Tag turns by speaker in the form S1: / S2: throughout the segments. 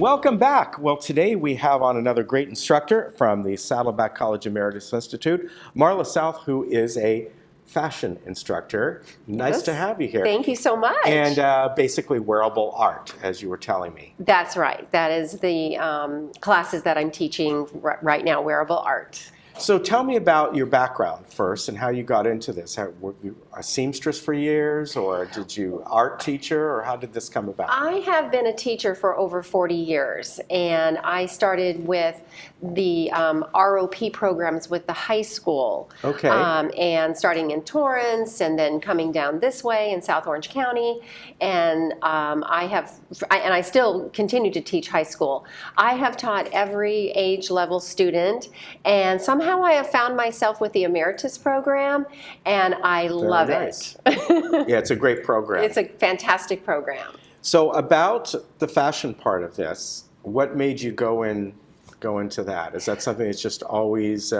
S1: Welcome back. Well, today we have on another great instructor from the Saddleback College Emeritus Institute, Marla South, who is a fashion instructor. Nice to have you here.
S2: Thank you so much.
S1: And basically wearable art, as you were telling me.
S2: That's right. That is the classes that I'm teaching right now, wearable art.
S1: So tell me about your background first and how you got into this. Were you a seamstress for years, or did you art teacher, or how did this come about?
S2: I have been a teacher for over 40 years, and I started with the ROP programs with the high school.
S1: Okay.
S2: And starting in Torrance and then coming down this way in South Orange County. And I still continue to teach high school. I have taught every age level student, and somehow I have found myself with the Emeritus program, and I love it.
S1: Yeah, it's a great program.
S2: It's a fantastic program.
S1: So about the fashion part of this, what made you go into that? Is that something that's just always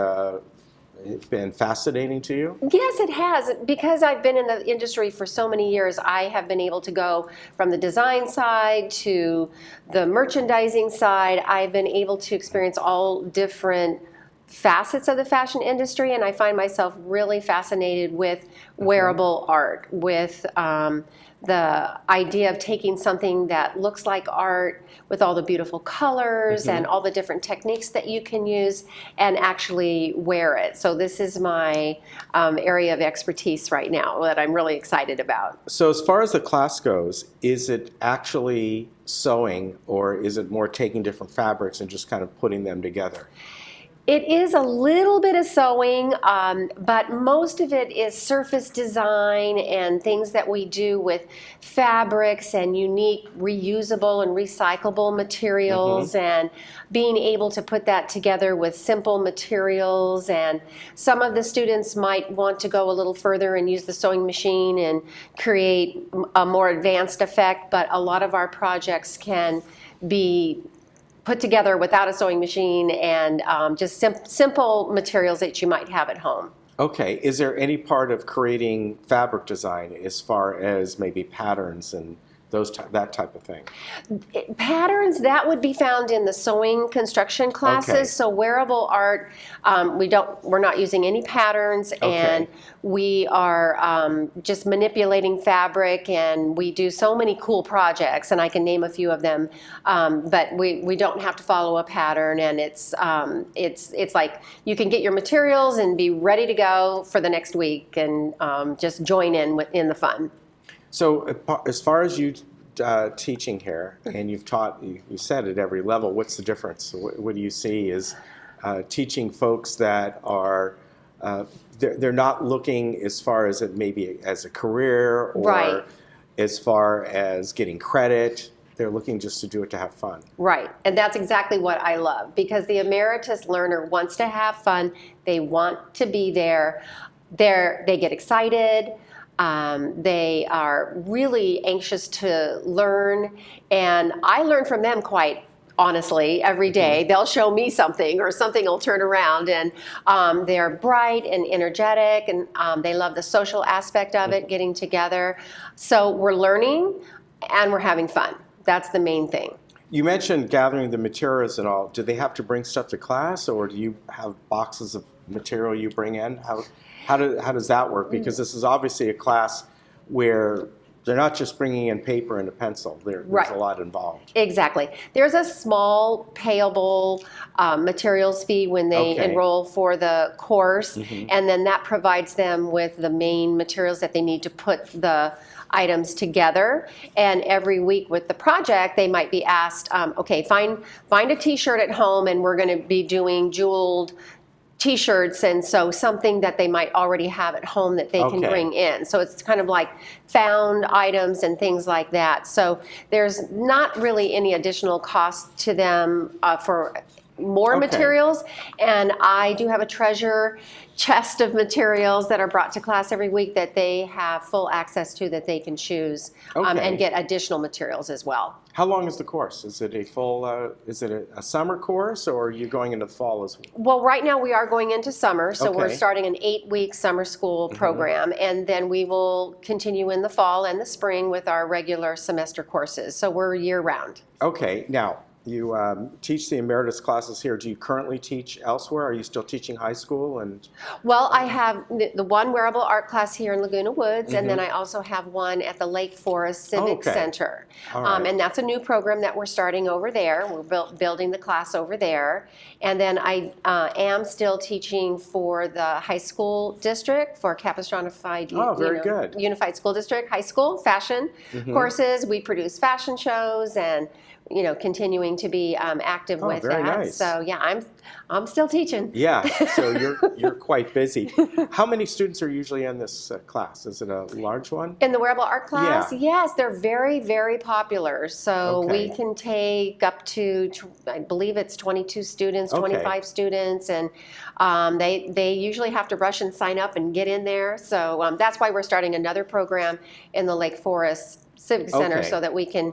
S1: been fascinating to you?
S2: Yes, it has. Because I've been in the industry for so many years, I have been able to go from the design side to the merchandising side. I've been able to experience all different facets of the fashion industry, and I find myself really fascinated with wearable art, with the idea of taking something that looks like art with all the beautiful colors and all the different techniques that you can use and actually wear it. So this is my area of expertise right now that I'm really excited about.
S1: So as far as the class goes, is it actually sewing, or is it more taking different fabrics and just kind of putting them together?
S2: It is a little bit of sewing, but most of it is surface design and things that we do with fabrics and unique reusable and recyclable materials, and being able to put that together with simple materials. And some of the students might want to go a little further and use the sewing machine and create a more advanced effect, but a lot of our projects can be put together without a sewing machine and just simple materials that you might have at home.
S1: Okay. Is there any part of creating fabric design as far as maybe patterns and that type of thing?
S2: Patterns, that would be found in the sewing construction classes.
S1: Okay.
S2: So wearable art, we're not using any patterns, and we are just manipulating fabric, and we do so many cool projects, and I can name a few of them, but we don't have to follow a pattern, and it's like you can get your materials and be ready to go for the next week and just join in the fun.
S1: So as far as you teaching here, and you've taught, you said at every level, what's the difference? What do you see is teaching folks that are, they're not looking as far as it maybe as a career or as far as getting credit. They're looking just to do it to have fun. Right,
S2: and that's exactly what I love, because the Emeritus learner wants to have fun. They want to be there. They get excited. They are really anxious to learn, and I learn from them quite honestly every day. They'll show me something, or something will turn around, and they're bright and energetic, and they love the social aspect of it, getting together. So we're learning and we're having fun. That's the main thing.
S1: You mentioned gathering the materials and all. Do they have to bring stuff to class, or do you have boxes of material you bring in? How does that work? Because this is obviously a class where they're not just bringing in paper and a pencil. There's a lot involved.
S2: Exactly. There's a small payable materials fee when they enroll for the course, and then that provides them with the main materials that they need to put the items together. And every week with the project, they might be asked, okay, find a t-shirt at home, and we're going to be doing jeweled t-shirts, and so something that they might already have at home that they can bring in. So it's kind of like found items and things like that. So there's not really any additional cost to them for more materials, and I do have a treasure chest of materials that are brought to class every week that they have full access to, that they can choose and get additional materials as well.
S1: How long is the course? Is it a full, is it a summer course, or are you going into fall as well?
S2: Well, right now we are going into summer, so we're starting an 8-week summer school program, and then we will continue in the fall and the spring with our regular semester courses, so we're year-round.
S1: Okay, now, you teach the Emeritus classes here. Do you currently teach elsewhere? Are you still teaching high school? And
S2: Well, I have the one wearable art class here in Laguna Woods, and then I also have one at the Lake Forest Civic Center.
S1: All right.
S2: And that's a new program that we're starting over there. We're building the class over there. And then I am still teaching for the high school district, for Capistranofied
S1: very good.
S2: Unified School District, high school fashion courses. We produce fashion shows and continuing to be active with
S1: very
S2: that.
S1: nice.
S2: So yeah, I'm still teaching.
S1: Yeah, so you're quite busy. How many students are usually in this class? Is it a large one?
S2: In the wearable art class,
S1: Yeah.
S2: yes, they're very, very popular. So
S1: Okay.
S2: we can take up to, I believe it's 22 students, 25 students, and they usually have to rush and sign up and get in there. So that's why we're starting another program in the Lake Forest Civic Center so that we can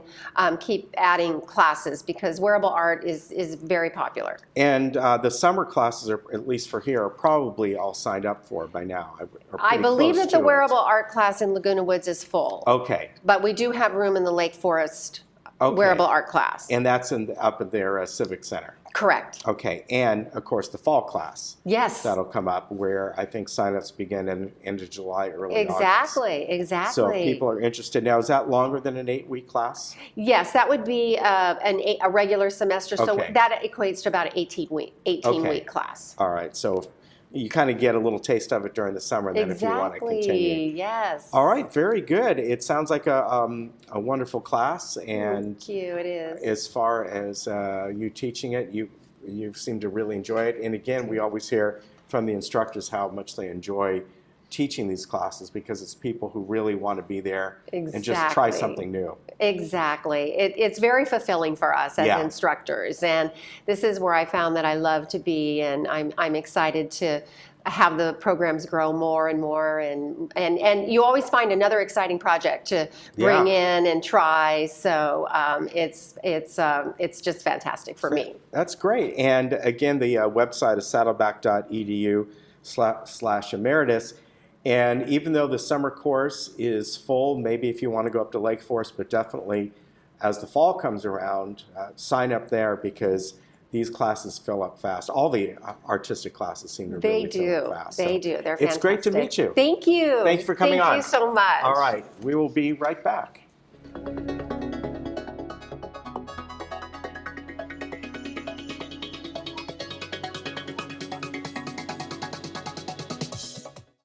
S2: keep adding classes, because wearable art is very popular.
S1: And the summer classes, are, at least for here, are probably all signed up for by now.
S2: I believe that the wearable art class in Laguna Woods is full.
S1: Okay.
S2: But we do have room in the Lake Forest wearable art class.
S1: And that's up at their Civic Center.
S2: Correct.
S1: Okay, and of course the fall class.
S2: Yes.
S1: That'll come up, where I think signups begin in end of July, early August.
S2: Exactly.
S1: So if people are interested, now is that longer than an 8-week class?
S2: Yes, that would be a regular semester. So that equates to about an 18-week class.
S1: All right, so you kind of get a little taste of it during the summer, and then if you want to continue.
S2: Yes.
S1: All right, very good. It sounds like a wonderful class, and
S2: thank you. It is.
S1: as far as you teaching it, you seem to really enjoy it. And again, we always hear from the instructors how much they enjoy teaching these classes, because it's people who really want to be there and just try something new.
S2: Exactly. It's very fulfilling for us as instructors, and this is where I found that I love to be, and I'm excited to have the programs grow more and more, and you always find another exciting project to bring in and try. So it's just fantastic for me.
S1: That's great. And again, the website is saddleback.edu/emeritus. And even though the summer course is full, maybe if you want to go up to Lake Forest, but definitely as the fall comes around, sign up there, because these classes fill up fast. All the artistic classes seem to really fill up fast.
S2: They do. They're fantastic.
S1: It's great to meet you.
S2: Thank you.
S1: Thanks for coming on.
S2: Thank you so much.
S1: All right. We will be right back.